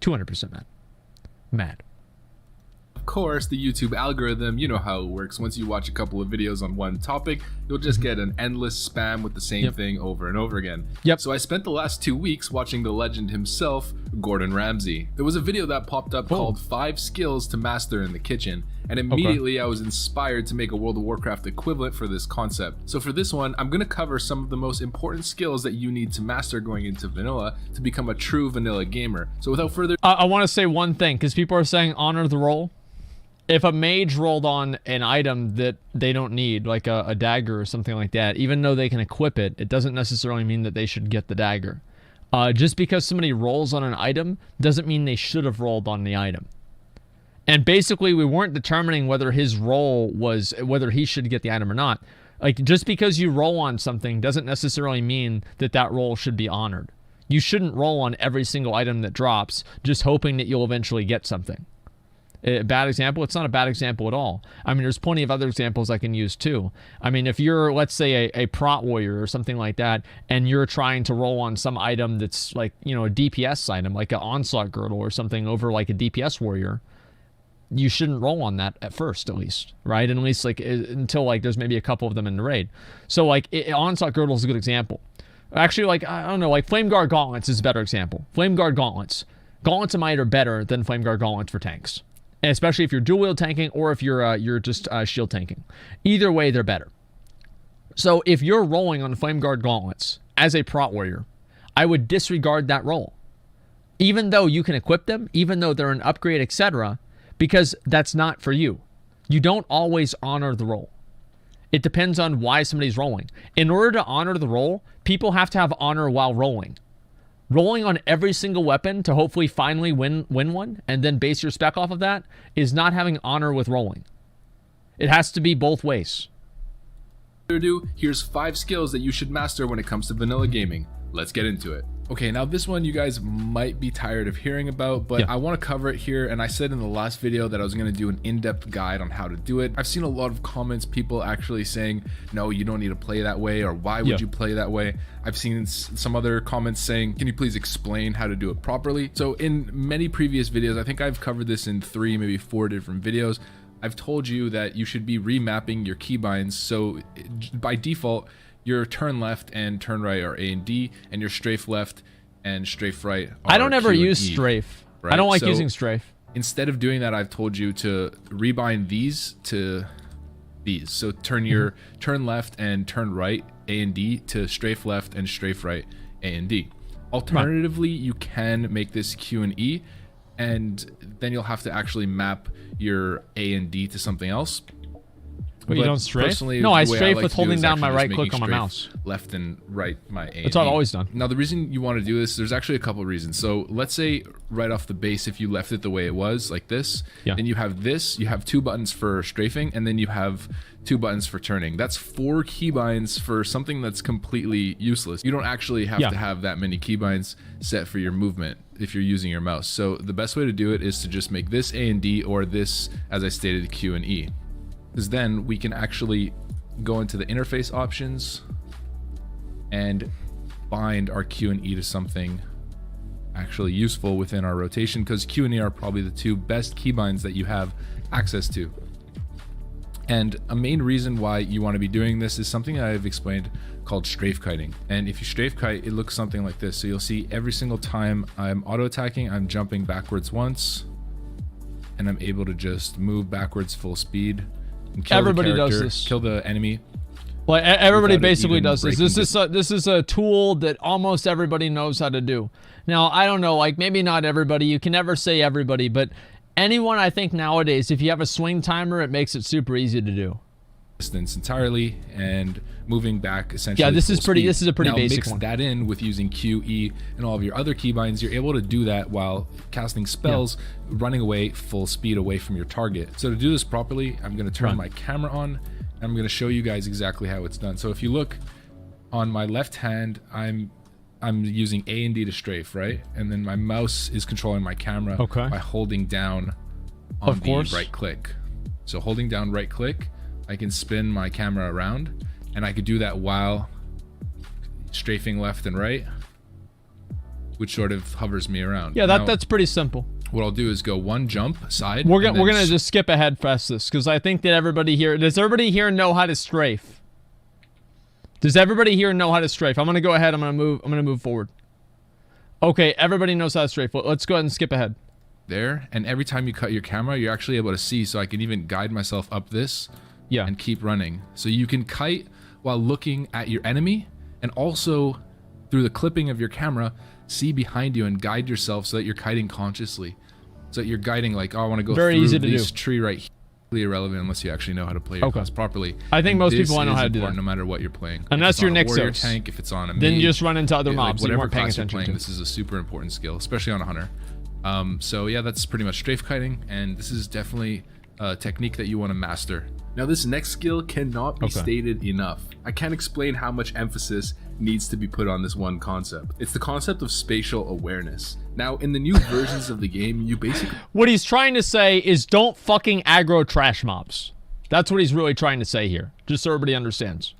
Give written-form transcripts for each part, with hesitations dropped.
200% mad. Mad. Of course, the YouTube algorithm, you know how it works. Once you watch a couple of videos on one topic, you'll just get an endless spam with the same thing over and over again. So I spent the last 2 weeks watching the legend himself, Gordon Ramsay. There was a video that popped up called 5 Skills to Master in the Kitchen, and immediately I was inspired to make a World of Warcraft equivalent for this concept. So for this one, I'm going to cover some of the most important skills that you need to master going into vanilla to become a true vanilla gamer. So without further I want to say one thing, because people are saying honor the roll. If a mage rolled on an item that they don't need, like a dagger or something like that, even though they can equip it, it doesn't necessarily mean that they should get the dagger. Just because somebody rolls on an item doesn't mean they should have rolled on the item. And basically, we weren't determining whether his roll was, whether he should get the item or not. Like, just because you roll on something doesn't necessarily mean that that roll should be honored. You shouldn't roll on every single item that drops, just hoping that you'll eventually get something. A bad example? It's not a bad example at all. I mean, there's plenty of other examples I can use too. I mean, if you're, let's say, a prot warrior or something like that, and you're trying to roll on some item that's like, you know, a DPS item, like an onslaught girdle or something over like a DPS warrior, you shouldn't roll on that at first, at least, right? And at least like until like there's maybe a couple of them in the raid. So like onslaught girdle is a good example. Actually, like, I don't know, like Flame Guard Gauntlets is a better example. Flame Guard Gauntlets. Gauntlets of Might are better than Flame Guard Gauntlets for tanks. And especially if you're dual wield tanking or if you're just shield tanking. Either way, they're better. So if you're rolling on Flame Guard Gauntlets as a prot warrior, I would disregard that roll. Even though you can equip them, even though they're an upgrade, etc., because that's not for you. You don't always honor the roll. It depends on why somebody's rolling. In order to honor the roll, people have to have honor while rolling. Rolling on every single weapon to hopefully finally win one and then base your spec off of that is not having honor with rolling. It has to be both ways. Here's 5 skills that you should master when it comes to vanilla gaming. Let's get into it. Okay, now this one you guys might be tired of hearing about, but I want to cover it here. And I said in the last video that I was going to do an in-depth guide on how to do it. I've seen a lot of comments, people actually saying, no, you don't need to play that way, or why would you play that way? I've seen some other comments saying, can you please explain how to do it properly? So in many previous videos, I think I've covered this in 3, maybe 4 different videos. I've told you that you should be remapping your keybinds. So by default, your turn left and turn right are A and D, and your strafe left and strafe right are I don't ever Q use and E, strafe. right? I don't like So using strafe. instead of doing that, I've told you to rebind these to these. So turn your turn left and turn right A and D to strafe left and strafe right A and D. Alternatively, you can make this Q and E, and then you'll have to actually map your A and D to something else. But you don't strafe? No, I strafe with holding down my right click on my mouse. Left and right, my A. That's what I've always done. Now, the reason you want to do this, there's actually a couple of reasons. So let's say right off the base, if you left it the way it was, like this, then you have this, you have 2 buttons for strafing, and then you have 2 buttons for turning. That's 4 keybinds for something that's completely useless. You don't actually have to have that many keybinds set for your movement if you're using your mouse. So the best way to do it is to just make this A and D, or this, as I stated, Q and E. Because then we can actually go into the interface options and bind our Q and E to something actually useful within our rotation, because Q and E are probably the 2 best keybinds that you have access to. And a main reason why you want to be doing this is something that I've explained called strafe kiting. And if you strafe kite, it looks something like this. So you'll see every single time I'm auto attacking, I'm jumping backwards once, and I'm able to just move backwards full speed. Everybody does this. Kill the enemy. Well, everybody basically does this. This is a tool that almost everybody knows how to do. Now, I don't know, like maybe not everybody. You can never say everybody, but anyone, I think nowadays, if you have a swing timer, it makes it super easy to do. Distance entirely and moving back essentially. Yeah, this is pretty. Speed. This is a pretty basic mix one. That in with using Q, E, and all of your other keybinds, you're able to do that while casting spells, running away full speed away from your target. So to do this properly, I'm going to turn my camera on, and I'm going to show you guys exactly how it's done. So if you look on my left hand, I'm using A and D to strafe, right? And then my mouse is controlling my camera by holding down on the right click. So holding down right click, I can spin my camera around, and I could do that while strafing left and right. which sort of hovers me around. Yeah, that's pretty simple. What I'll do is go one jump side. We're gonna just skip ahead past this because I think that everybody here does everybody here know how to strafe? Does everybody here know how to strafe? I'm gonna go ahead. I'm gonna move forward. Okay, everybody knows how to strafe. Well, let's go ahead and skip ahead. There, and every time you cut your camera, you're actually able to see. So I can even guide myself up this. Yeah. And keep running. So you can kite while looking at your enemy, and also through the clipping of your camera, see behind you and guide yourself so that you're kiting consciously. So that you're guiding like, oh, I want to go Very through easy to this do. tree right here. Irrelevant unless you actually know how to play your class properly. I think and most people know how to do that. No matter what you're playing. Unless you're Nixos. Tank, if it's on a then mage, you just run into other mobs. Like, you whatever weren't paying class you're attention playing, to. this is a super important skill, especially on a hunter. So yeah, that's pretty much strafe kiting, and this is definitely a technique that you want to master. Now this next skill cannot be stated enough. I can't explain how much emphasis needs to be put on this one concept. It's the concept of spatial awareness. Now in the new versions of the game, you basically... What he's trying to say is don't fucking aggro trash mobs. That's what he's really trying to say here, just so everybody understands.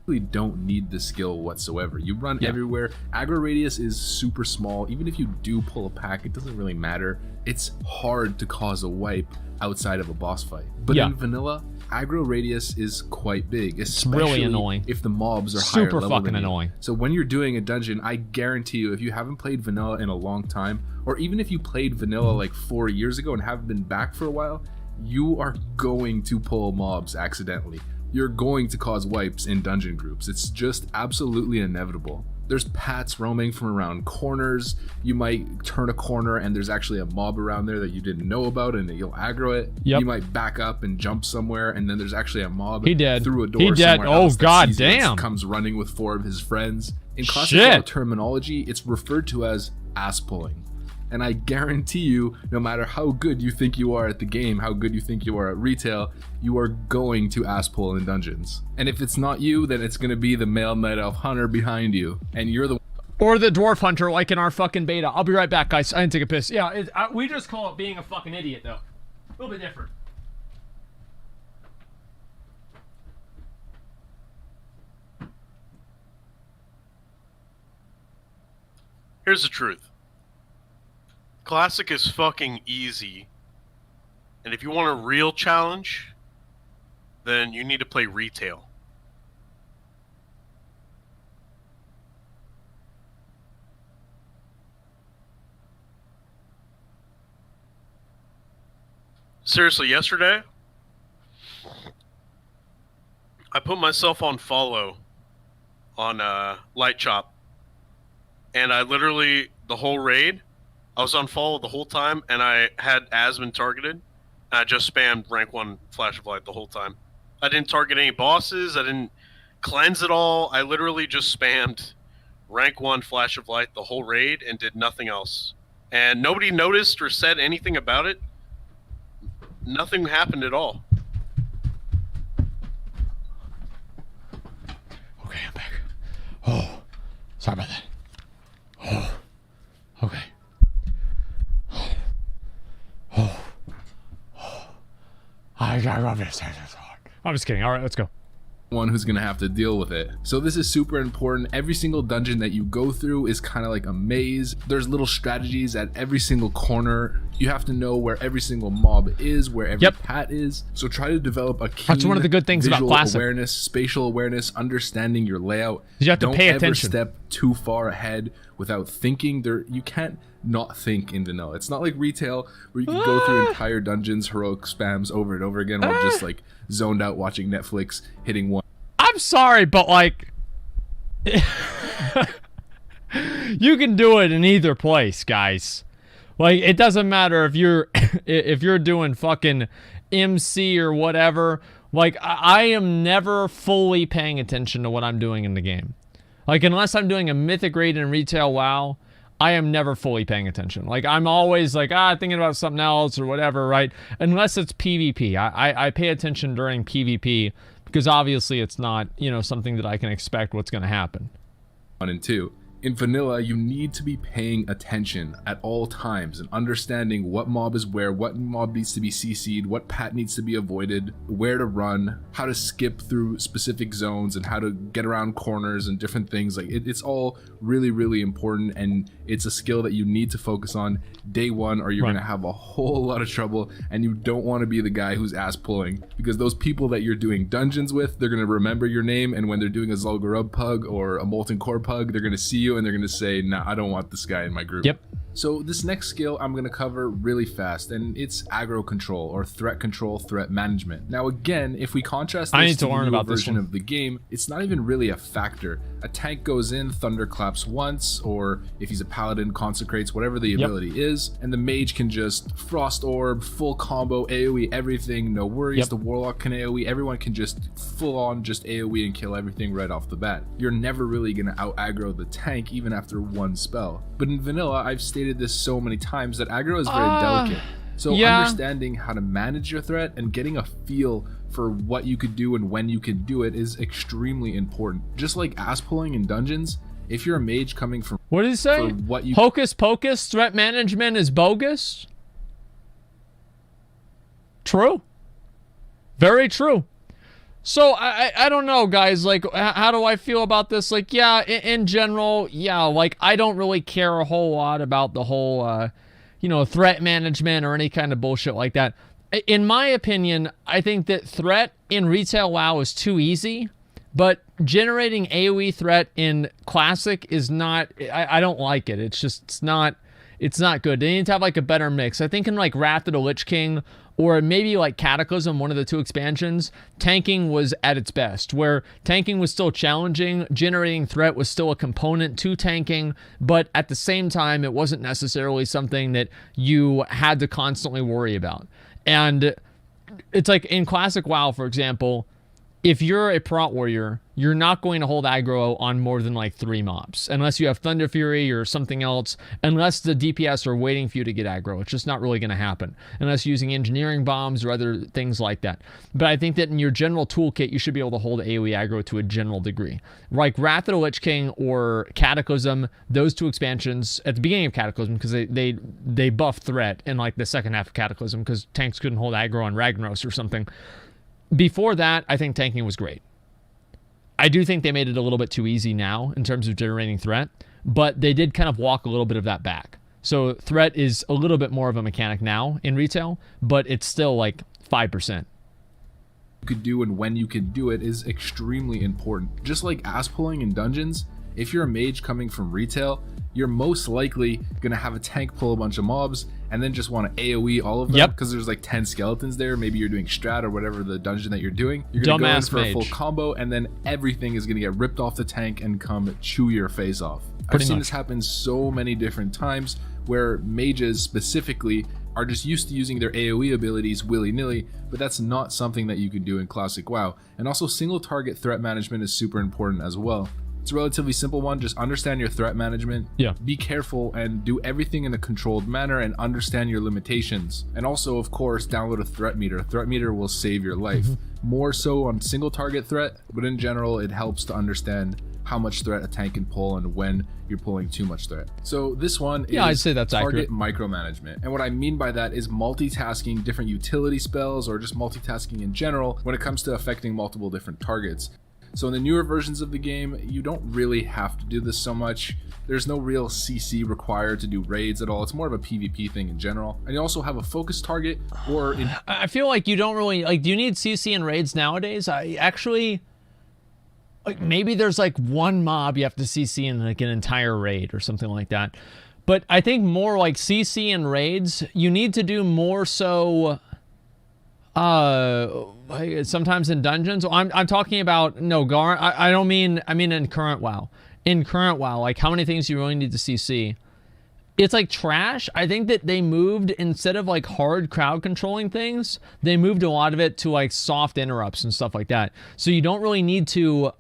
You don't need the skill whatsoever. You run everywhere. Aggro radius is super small. Even if you do pull a pack, it doesn't really matter. It's hard to cause a wipe outside of a boss fight. But in vanilla, aggro radius is quite big, especially really annoying if the mobs are higher level fucking than you. annoying. So when you're doing a dungeon, I guarantee you, if you haven't played vanilla in a long time, or even if you played vanilla like 4 years ago and haven't been back for a while, you are going to pull mobs accidentally. You're going to cause wipes in dungeon groups. It's just absolutely inevitable. There's pats roaming from around corners. You might turn a corner and there's actually a mob around there that you didn't know about and you'll aggro it. Yep. You might back up and jump somewhere and then there's actually a mob through a door He dead. somewhere Oh, else that god sees you and damn. comes running with 4 of his friends. In classical terminology, it's referred to as ass pulling. And I guarantee you, no matter how good you think you are at the game, how good you think you are at retail, you are going to ass pull in dungeons. And if it's not you, then it's going to be the male night elf hunter behind you. And you're the... Or the dwarf hunter, like in our fucking beta. I'll be right back, guys. I didn't take a piss. Yeah, we just call it being a fucking idiot, though. A little bit different. Here's the truth. Classic is fucking easy. And if you want a real challenge, then you need to play retail. Seriously, yesterday, I put myself on follow on Light Chop. And I literally, the whole raid, I was on follow the whole time, and I had Asmon targeted, and I just spammed rank 1 Flash of Light the whole time. I didn't target any bosses, I didn't cleanse at all, I literally just spammed rank 1 Flash of Light the whole raid and did nothing else. And nobody noticed or said anything about it. Nothing happened at all. Okay, I'm back. Oh, sorry about that. Oh, okay. I love this. I'm just kidding. All right, let's go. One who's going to have to deal with it. So this is super important. Every single dungeon that you go through is kind of like a maze. There's little strategies at every single corner. You have to know where every single mob is, where every pat is. So try to develop a keen That's one of the good things about Classic. Awareness, spatial awareness, understanding your layout. You have to pay attention. Don't ever step too far ahead without thinking. You can't not think in vanilla. It's not like retail where you can go through entire dungeons, heroic spams over and over again while just like zoned out watching Netflix, hitting one. I'm sorry, but like you can do it in either place, guys. Like it doesn't matter if you're doing fucking MC or whatever. Like I am never fully paying attention to what I'm doing in the game. Like unless I'm doing a mythic raid in retail WoW, I am never fully paying attention. Like I'm always like thinking about something else or whatever, right? Unless it's PvP. I pay attention during PvP because obviously it's not, something that I can expect what's going to happen. 1 and 2. In vanilla, you need to be paying attention at all times and understanding what mob is where, what mob needs to be CC'd, what pat needs to be avoided, where to run, how to skip through specific zones, and how to get around corners and different things. Like it's all really, really important, and it's a skill that you need to focus on day one, or you're going to have a whole lot of trouble, and you don't want to be the guy who's ass pulling, because those people that you're doing dungeons with, they're going to remember your name, and when they're doing a Zul'Gurub pug or a Molten Core pug, they're going to see you and they're going to say, nah, I don't want this guy in my group. Yep. So this next skill I'm going to cover really fast, and it's aggro control, or threat control, threat management. Now again, if we contrast this to the newer version of the game, it's not even really a factor. A tank goes in, thunderclaps once, or if he's a paladin, consecrates, whatever the ability is, and the mage can just frost orb, full combo, AoE everything, no worries. The warlock can AoE, everyone can just full on just AoE and kill everything right off the bat. You're never really going to out aggro the tank even after one spell. But in vanilla, I've stated this so many times that aggro is very delicate. So understanding how to manage your threat and getting a feel for what you could do and when you can do it is extremely important. Just like ass pulling in dungeons, if you're a mage coming from what did he say? Hocus pocus, threat management is bogus. True. Very true. So I don't know, guys, like how do I feel about this? Like, yeah, in general, yeah, like I don't really care a whole lot about the whole you know, threat management or any kind of bullshit like that. In my opinion, I think that threat in retail WoW is too easy, but generating AoE threat in classic is not, I don't like it. It's just, it's not good. They need to have like a better mix. I think in like Wrath of the Lich King or maybe like Cataclysm, one of the two expansions, tanking was at its best, where tanking was still challenging, generating threat was still a component to tanking, but at the same time, it wasn't necessarily something that you had to constantly worry about. And it's like in Classic WoW, for example, if you're a Prot Warrior, you're not going to hold aggro on more than like 3 mobs, unless you have Thunder Fury or something else, unless the DPS are waiting for you to get aggro. It's just not really going to happen, unless you're using engineering bombs or other things like that. But I think that in your general toolkit, you should be able to hold AoE aggro to a general degree. Like Wrath of the Lich King or Cataclysm, those two expansions, at the beginning of Cataclysm, because they buffed threat in like the second half of Cataclysm, because tanks couldn't hold aggro on Ragnaros or something. Before that, I think tanking was great. I do think they made it a little bit too easy now in terms of generating threat, but they did kind of walk a little bit of that back. So threat is a little bit more of a mechanic now in retail, but it's still like 5%. You could do and when you can do it is extremely important. Just like ass pulling in dungeons, if you're a mage coming from retail, you're most likely going to have a tank pull a bunch of mobs and then just want to AoE all of them because there's like 10 skeletons there. Maybe you're doing strat or whatever the dungeon that you're doing. You're going to go in for a full combo, and then everything is going to get ripped off the tank and come chew your face off. I've seen this happen so many different times where mages specifically are just used to using their AoE abilities willy-nilly, but that's not something that you can do in Classic WoW. And also single target threat management is super important as well. It's a relatively simple one. Just understand your threat management. Be careful and do everything in a controlled manner and understand your limitations. And also, of course, download a threat meter. A threat meter will save your life. More so on single target threat, but in general, it helps to understand how much threat a tank can pull and when you're pulling too much threat. So this one is I'd say that's target accurate. Micromanagement. And what I mean by that is multitasking different utility spells or just multitasking in general when it comes to affecting multiple different targets. So in the newer versions of the game, you don't really have to do this so much. There's no real CC required to do raids at all. It's more of a PvP thing in general. And you also have a focus target or... I feel like you don't really... Like, do you need CC in raids nowadays? I actually... Like, maybe there's like one mob you have to CC in like an entire raid or something like that. But I think more like CC in raids, you need to do more so... sometimes in dungeons. I'm talking about Gar. I don't mean. I mean in current WoW. In current WoW, like how many things you really need to CC? It's like trash. I think that they moved, instead of like hard crowd controlling things, they moved a lot of it to like soft interrupts and stuff like that. So you don't really need to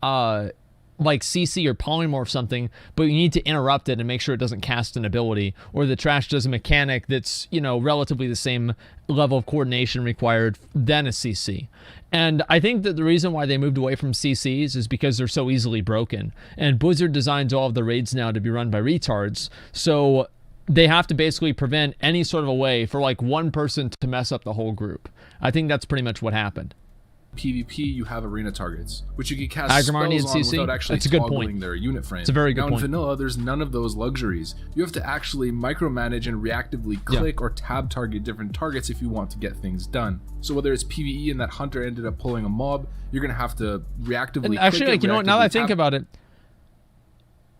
like CC or polymorph something, but you need to interrupt it and make sure it doesn't cast an ability, or the trash does a mechanic that's, you know, relatively the same level of coordination required than a CC. And I think that the reason why they moved away from CCs is because they're so easily broken. And Blizzard designs all of the raids now to be run by retards, so they have to basically prevent any sort of a way for like one person to mess up the whole group. I think that's pretty much what happened. PvP, you have arena targets, which you can cast Aggramar spells needs on CC? without actually That's a good toggling point. their unit frame. It's a very good now, point. in vanilla, there's none of those luxuries. You have to actually micromanage and reactively click or tab target different targets if you want to get things done. So whether it's PvE and that hunter ended up pulling a mob, you're going to have to reactively And actually, click like, you know what, now that I think about it,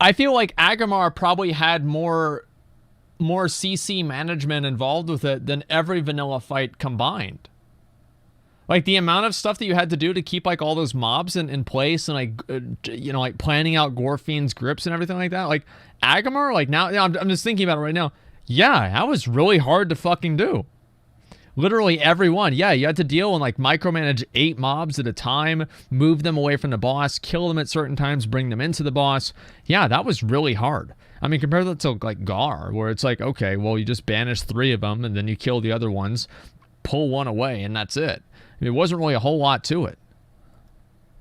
I feel like Aggramar probably had more CC management involved with it than every vanilla fight combined. Like, the amount of stuff that you had to do to keep, like, all those mobs in place and, like, you know, like, planning out Gorfiend's grips and everything like that. Like, Aggramar, like, now I'm just thinking about it right now. Yeah, that was really hard to fucking do. Literally everyone. Yeah, you had to deal and, like, micromanage 8 mobs at a time, move them away from the boss, kill them at certain times, bring them into the boss. Yeah, that was really hard. I mean, compare that to, like, Gar, where it's like, okay, well, you just banish 3 of them, and then you kill the other ones, pull one away, and that's it. It wasn't really a whole lot to it.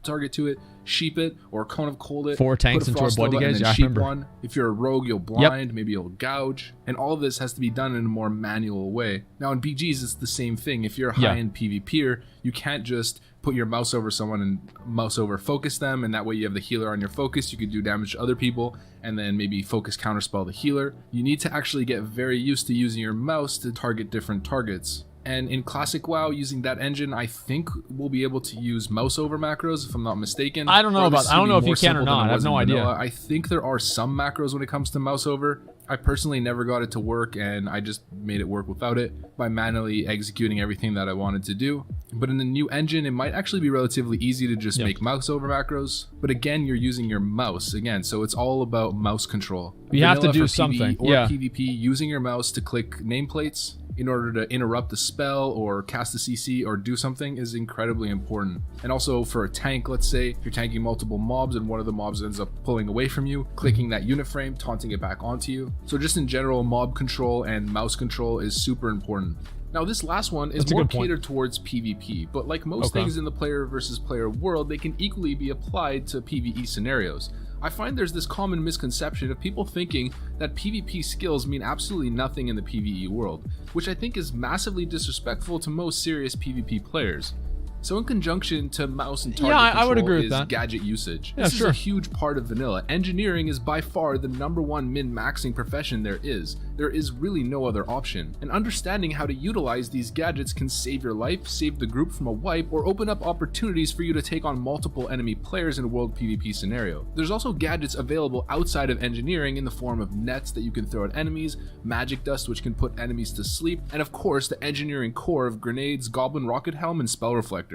Target to it, sheep it, or cone of cold it. 4 tanks into a bloody guys. Yeah, I sheep remember. one. If you're a rogue, you'll blind, maybe you'll gouge, and all of this has to be done in a more manual way. Now in BGs, it's the same thing. If you're a high-end PvPer, you can't just put your mouse over someone and mouse over focus them, and that way you have the healer on your focus. You could do damage to other people, and then maybe focus counterspell the healer. You need to actually get very used to using your mouse to target different targets. And in Classic WoW, using that engine, I think we'll be able to use mouse over macros, if I'm not mistaken. I don't know if you can or not. I have no idea. I think there are some macros when it comes to mouse over. I personally never got it to work, and I just made it work without it by manually executing everything that I wanted to do. But in the new engine, it might actually be relatively easy to just make mouse over macros. But again, you're using your mouse again, so it's all about mouse control. You have to do for something. PvE or PvP, using your mouse to click nameplates in order to interrupt a spell or cast a CC or do something is incredibly important. And also for a tank, let's say if you're tanking multiple mobs and one of the mobs ends up pulling away from you, clicking that unit frame, taunting it back onto you. So just in general, mob control and mouse control is super important. Now this last one is more catered towards PvP, but like most things in the player versus player world, they can equally be applied to PvE scenarios. I find there's this common misconception of people thinking that PvP skills mean absolutely nothing in the PvE world, which I think is massively disrespectful to most serious PvP players. So in conjunction to mouse and target control, I would agree with that. Gadget usage. This is a huge part of vanilla. Engineering is by far the #1 min-maxing profession there is. There is really no other option. And understanding how to utilize these gadgets can save your life, save the group from a wipe, or open up opportunities for you to take on multiple enemy players in a world PvP scenario. There's also gadgets available outside of engineering in the form of nets that you can throw at enemies, magic dust which can put enemies to sleep, and of course the engineering core of grenades, goblin rocket helm, and spell reflectors.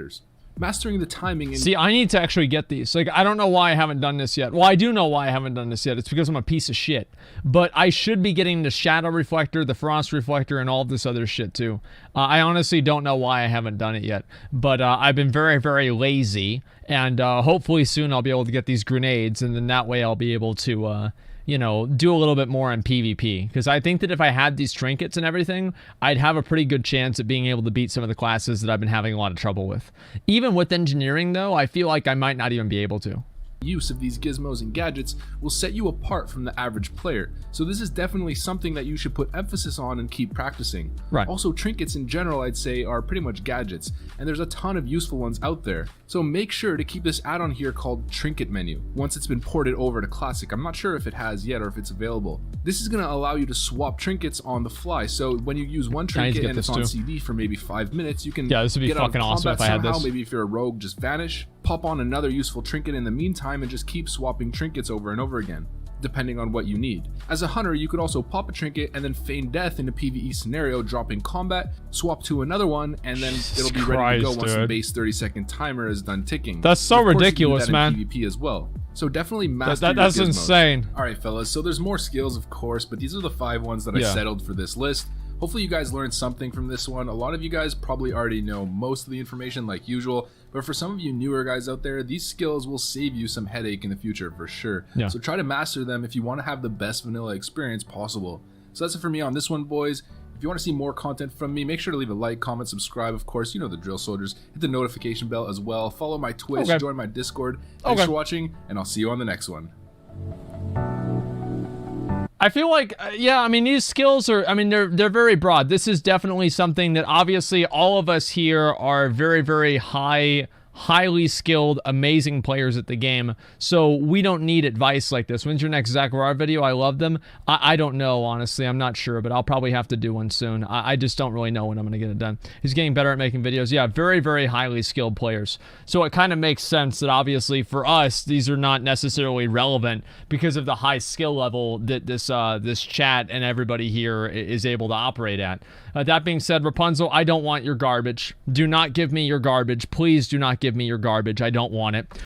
Mastering the timing and See, I need to actually get these. Like, I don't know why I haven't done this yet. Well, I do know why I haven't done this yet. It's because I'm a piece of shit. But I should be getting the Shadow Reflector, the Frost Reflector, and all this other shit, too. I honestly don't know why I haven't done it yet. But I've been very, very lazy. And hopefully soon I'll be able to get these grenades. And then that way I'll be able to... you know, do a little bit more in PvP. Because I think that if I had these trinkets and everything, I'd have a pretty good chance at being able to beat some of the classes that I've been having a lot of trouble with. Even with engineering, though, I feel like I might not even be able to. Use of these gizmos and gadgets will set you apart from the average player, so this is definitely something that you should put emphasis on and keep practicing. Right. Also, trinkets in general, I'd say, are pretty much gadgets, and there's a ton of useful ones out there. So make sure to keep this add-on here called Trinket Menu once it's been ported over to Classic. I'm not sure if it has yet or if it's available. This is going to allow you to swap trinkets on the fly, so when you use one trinket and it's on CD for maybe 5 minutes, you can this would be get fucking awesome if I had this. Maybe if you're a rogue, just vanish, pop on another useful trinket in the meantime, and just keep swapping trinkets over and over again, depending on what you need. As a hunter, you could also pop a trinket and then feign death in a PvE scenario, drop in combat, swap to another one, and then it'll be ready to go once the base 30-second timer is done ticking. That's so ridiculous, man. In PvP as well. So definitely master that's your gizmos. Insane. Alright fellas, so there's more skills of course, but these are the 5 ones that I settled for this list. Hopefully you guys learned something from this one. A lot of you guys probably already know most of the information like usual, but for some of you newer guys out there, these skills will save you some headache in the future for sure. Yeah. So try to master them if you want to have the best vanilla experience possible. So that's it for me on this one, boys. If you want to see more content from me, make sure to leave a like, comment, subscribe. Of course, you know the drill, soldiers. Hit the notification bell as well. Follow my Twitch, join my Discord. Thanks for watching, and I'll see you on the next one. I feel like, yeah, I mean, these skills are, I mean, they're very broad. This is definitely something that obviously all of us here are very, very highly skilled, amazing players at the game. So we don't need advice like this. When's your next Zachariah video? I love them. I don't know, honestly. I'm not sure, but I'll probably have to do one soon. I just don't really know when I'm going to get it done. He's getting better at making videos. Yeah, very, very highly skilled players. So it kind of makes sense that obviously for us, these are not necessarily relevant because of the high skill level that this chat and everybody here is able to operate at. That being said, Rapunzel, I don't want your garbage. Do not give me your garbage. Please do not give me your garbage. I don't want it.